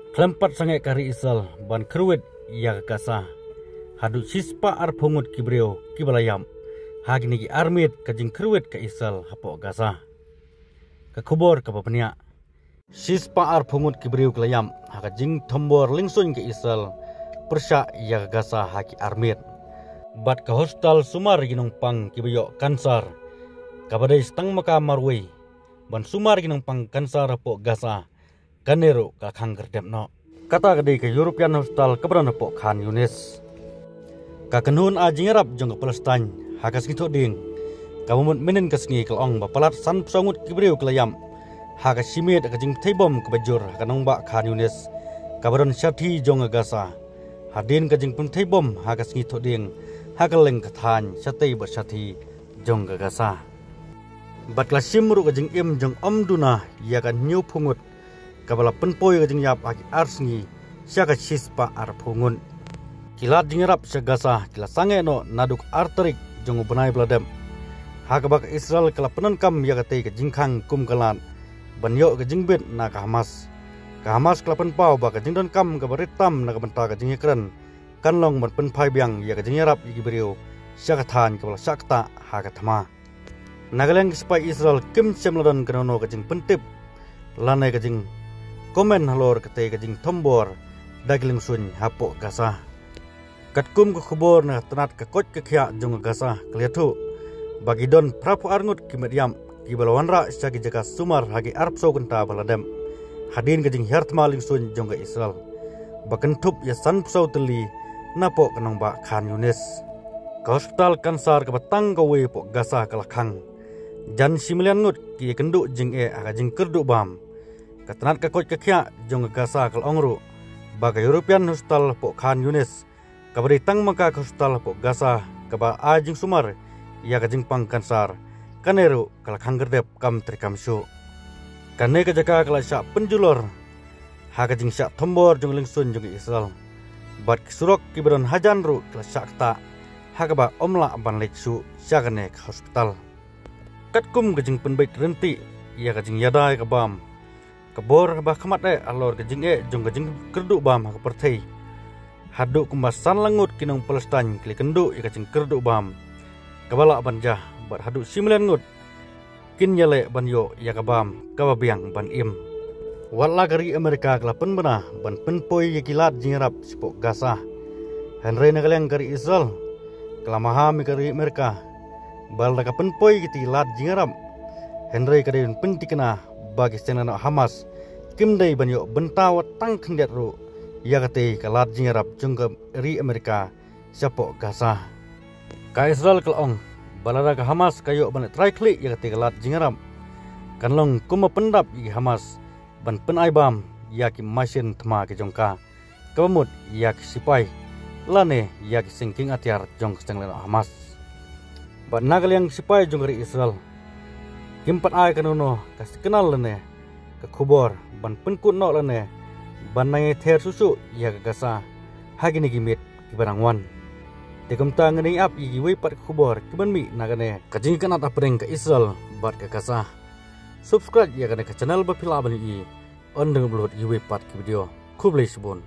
Kelempat sangai kari Israel ban keruit ya Gaza. Hadu sispa ar pungut kibreo kibalayam. Hagini ki armit kajing keruit ke Israel hapok Gaza. Ke kubor ke bapenia. Sispa ar pungut kibreo kelayam hakajing tombor lingsun ke Israel. Persya ya Gaza haki armit. Bat ke hostel sumar ginong pang kibayo kansar. Kabadai stang maka marway. Ban sumar ginong pang kansar hapok Gaza. Kanero ka khangger demno kata gede ke European hostel keberan po Khan Yunis ka kanun ajing rap jong Palestine hakas gitu ding kamu menen kasngi kelong ba palat san songut kibreu kelayam hakas simit ka jing thaibom ke bajur kanong ba Khan Yunis kabaron syati jong Gaza hadin ka jing pun thaibom hakas gitu ding hakaleng kathan syatei ba syati jong Gaza bat klasimru ka jing im jong omduna ya kan new pungut kabala penpoy kajing yap aki arsngi syaka sispa ar pungun kilat jingerap syagasa kila sange no naduk arterik jongu benai bladem hakabak Israel kala penankam yakate ke jingkhang kum kalan banyo ke jingbet na ka Hamas kala penpau ba ka jingdon kam ka baritam na ka benta ka jingekran kanlong ban penpai biang ya ka jingerap iki beriu syaka than kabala syakta hakathama nagaleng spai Israel kim semladon kanono ka jing pentip lanai ka jing komen halor kete kajing tombor dagling sun hapok Gaza katkum ke khubor na tanat ke kot ke khya jong Gaza kliatu bagi don prapu arngut kimediam kibalawanra syagi jaga sumar hagi arpso genta baladem hadin kajing hertmaling sun jong Israel bakentup ya san psau teli napo kanong ba Khan Yunis ke hospital kansar ke batang ke we pok Gaza kalakhang jan similian ngut ki kenduk jing aga jing kerduk bam katanat kakot kakya jong Gaza kal ongru baga European hostel po Khan Yunis kabari tang maka hostel po Gaza kaba ajing sumar ya kajing pang kansar kaneru kal khangerdep kam trikam syu kane ka jaka kala sya penjulor ha kajing sya tombor jong lingsun jong Israel bat kisurok kibaron hajan ru kala syakta ha kaba omla ban leksu sya kane ka hospital katkum kajing penbaik renti ya kajing yadai kabam kabor bah kamat alor kajing jong kajing kerduk bam ha perthei haduk kumbasan langut kinong Palestine kli kenduk ya kajing kerduk bam kabala banjah bar haduk simlen ngut kin yale banyo ya kabam kababiang ban im wala gari Amerika kelapen bena ban penpoi ya kilat jingrap sipok Gaza Henry nagaleng gari Israel kelamaha mi gari Amerika bal da penpoi kiti lat jingrap Henry kadin pentikna bagi senana Hamas kimdai banyo bentawa tang khendet ru yakate kalat jingarap jungga ri Amerika siapo Gaza ka Israel kelong balara ka Hamas kayo ban traikli yakate kalat jingarap kanlong kuma pendap i Hamas ban penaibam yaki masin thma ke jongka kabamut yak sipai lane yak singking atiar jong senglena Hamas ban nagalyang sipai jong ri Israel kimpat ai kanono kas kenal lene ke khubor ban penkut no lene ban nangai ther susu ya ke Gaza hagini gimit kibarangwan dekom tangani ap igi we pat khubor kiban mi nagane kajing kanat apreng ke Israel bat ke Gaza subscribe ya kane ke channel ba phila bani i on deng blot i we pat ki video khublei subon